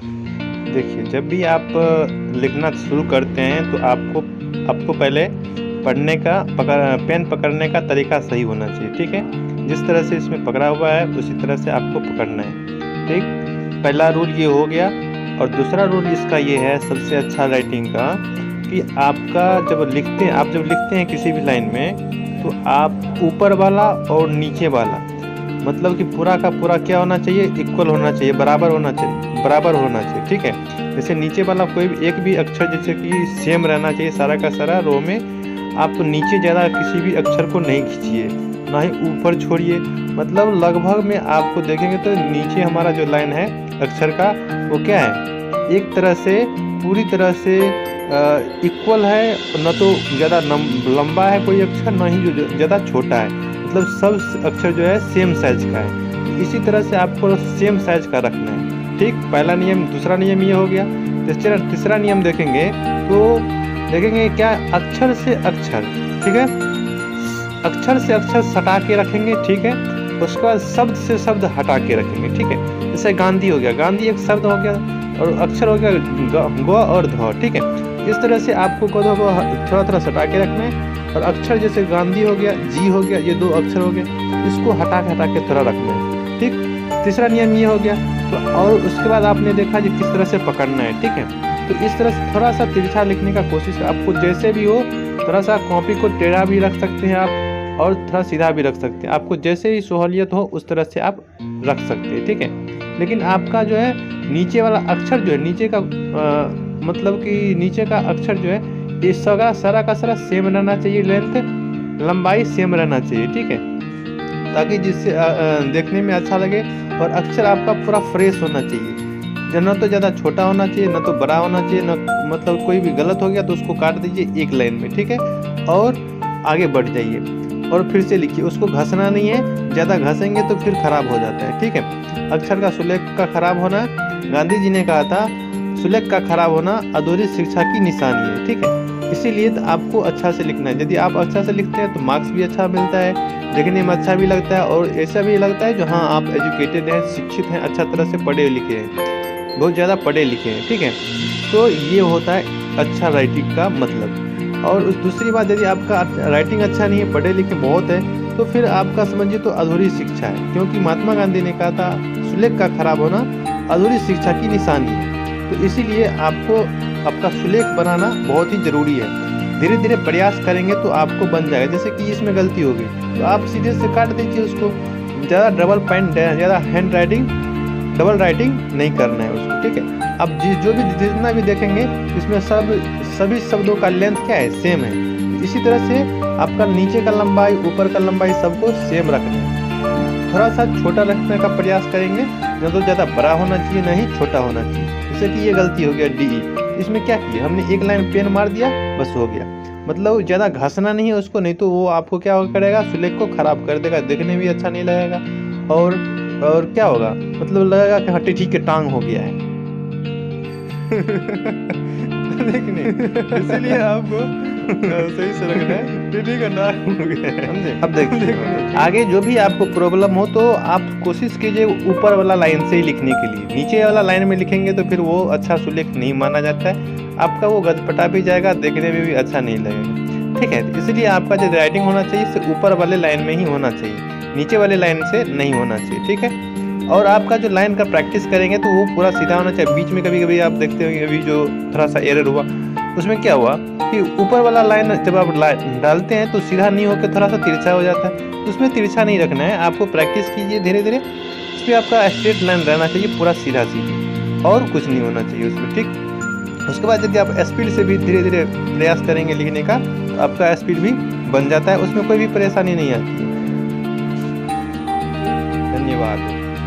देखिए, जब भी आप लिखना शुरू करते हैं तो आपको पहले पढ़ने का पेन पकड़ने का तरीका सही होना चाहिए, ठीक है। जिस तरह से इसमें पकड़ा हुआ है उसी तरह से आपको पकड़ना है, ठीक। पहला रूल ये हो गया। और दूसरा रूल इसका ये है सबसे अच्छा राइटिंग का, कि आपका आप जब लिखते हैं किसी भी लाइन में, तो आप ऊपर वाला और नीचे वाला मतलब कि पूरा का पूरा क्या होना चाहिए, इक्वल होना चाहिए, बराबर होना चाहिए, ठीक है। जैसे नीचे वाला कोई भी एक भी अक्षर जैसे कि सेम रहना चाहिए सारा का सारा रो में। आप नीचे ज़्यादा किसी भी अक्षर को नहीं खींचिए, ना ही ऊपर छोड़िए। मतलब लगभग में आपको देखेंगे तो नीचे हमारा जो लाइन है अक्षर का वो क्या है, एक तरह से पूरी तरह से इक्वल है, न तो ज़्यादा लंबा है कोई अक्षर, ना ही जो ज़्यादा छोटा है। मतलब सब अक्षर जो है सेम साइज का है। इसी तरह से आपको सेम साइज का रखना है, ठीक। पहला नियम। दूसरा नियम ये हो गया। तीसरा नियम देखेंगे तो देखेंगे क्या, अक्षर से अक्षर, ठीक है, अक्षर से अक्षर सटा के रखेंगे, ठीक है। उसके बाद शब्द से शब्द हटा के रखेंगे, ठीक है। जैसे गांधी हो गया, गांधी एक शब्द हो गया और अक्षर हो गया ग और ध, ठीक है। इस तरह से आपको को थोड़ा थोड़ा सटा के रखना है। और अक्षर जैसे गांधी हो गया, जी हो गया, ये दो अक्षर हो गए, इसको हटा के थोड़ा रखना है, ठीक। तीसरा नियम ये हो गया। तो और उसके बाद आपने देखा कि किस तरह से पकड़ना है, ठीक है। तो इस तरह से थोड़ा सा तिरछा लिखने का कोशिश, आपको जैसे भी हो थोड़ा सा कॉपी को टेढ़ा भी रख सकते हैं आप और थोड़ा सीधा भी रख सकते हैं। आपको जैसे ही सहूलियत हो उस तरह से आप रख सकते हैं, ठीक है। लेकिन आपका जो है नीचे वाला अक्षर जो है, नीचे का मतलब कि नीचे का अक्षर जो है ये सारा का सारा सेम रहना चाहिए, लेंथ लंबाई सेम रहना चाहिए, ठीक है। ताकि जिससे देखने में अच्छा लगे। और अक्षर आपका पूरा फ्रेश होना चाहिए, न तो ज़्यादा छोटा होना चाहिए, न तो बड़ा होना चाहिए, न मतलब कोई भी गलत हो गया तो उसको काट दीजिए एक लाइन में, ठीक है। और आगे बढ़ जाइए और फिर से लिखिए। उसको घसना नहीं है, ज़्यादा घसेंगे तो फिर खराब हो जाता है, ठीक है। अक्षर का सुलेख का खराब होना, गांधी जी ने कहा था, सुलेख का खराब होना अधूरी शिक्षा की निशानी है, ठीक है। इसीलिए तो आपको अच्छा से लिखना है। यदि आप अच्छा से लिखते हैं तो मार्क्स भी अच्छा मिलता है, देखने में अच्छा भी लगता है और ऐसा भी लगता है जो हाँ आप एजुकेटेड हैं, शिक्षित हैं, अच्छा तरह से पढ़े लिखे हैं, बहुत ज़्यादा पढ़े लिखे हैं, ठीक है। तो ये होता है अच्छा राइटिंग का मतलब। और दूसरी बात, यदि आपका राइटिंग अच्छा नहीं है, पढ़े लिखे बहुत है, तो फिर आपका समझिए तो अधूरी शिक्षा है। क्योंकि महात्मा गांधी ने कहा था सुलेख का खराब होना अधूरी शिक्षा की निशानी है। तो इसीलिए आपको आपका सुलेख बनाना बहुत ही ज़रूरी है। धीरे धीरे प्रयास करेंगे तो आपको बन जाएगा। जैसे कि इसमें गलती हो गई तो आप सीधे से काट दीजिए उसको, ज़्यादा ज़्यादा हैंड राइटिंग डबल राइटिंग नहीं करना है उसको, ठीक है। अब जो भी जितना भी देखेंगे इसमें सभी शब्दों का लेंथ क्या है, सेम है। इसी तरह से आपका नीचे का लंबाई ऊपर का लंबाई सबको सेम रखना है। थोड़ा सा छोटा रखने का प्रयास करेंगे, न तो ज़्यादा बड़ा होना चाहिए, न ही छोटा होना चाहिए। जैसे कि ये गलती हो गया डी, इसमें क्या किया हमने, एक लाइन पेन मार दिया बस हो गया। मतलब ज़्यादा घसना नहीं है उसको, नहीं तो वो आपको क्या करेगा, सुलेख को खराब कर देगा, देखने भी अच्छा नहीं लगेगा। और क्या होगा, मतलब लगेगा कि हाँ ठीक है टांग हो गया है। देखने इसलिए आपको सही से रखना है, ठीक है नाक हो गया है, समझे। अब देखिए आगे जो भी आपको प्रॉब्लम हो तो आप कोशिश कीजिए ऊपर वाला लाइन से ही लिखने के लिए। नीचे वाला लाइन में लिखेंगे तो फिर वो अच्छा सुलेख नहीं माना जाता है, आपका वो गजपटा भी जाएगा, देखने में भी अच्छा नहीं लगेगा, ठीक है। इसलिए आपका जो राइटिंग होना चाहिए इससे ऊपर वाले लाइन में ही होना चाहिए, नीचे वाले लाइन से नहीं होना चाहिए, ठीक है। और आपका जो लाइन का प्रैक्टिस करेंगे तो वो पूरा सीधा होना चाहिए। बीच में कभी कभी आप देखते होंगे अभी जो थोड़ा सा एरर हुआ, उसमें क्या हुआ कि ऊपर वाला लाइन जब आप डालते हैं तो सीधा नहीं होकर थोड़ा सा तिरछा हो जाता है। तो उसमें तिरछा नहीं रखना है, आपको प्रैक्टिस कीजिए धीरे धीरे। उस पर आपका स्ट्रेट लाइन रहना चाहिए पूरा सीधा सीधा, और कुछ नहीं होना चाहिए उसमें, ठीक। उसके बाद यदि आप स्पीड से भी धीरे धीरे प्रयास करेंगे लिखने का तो आपका स्पीड भी बन जाता है, उसमें कोई भी परेशानी नहीं आती है। धन्यवाद।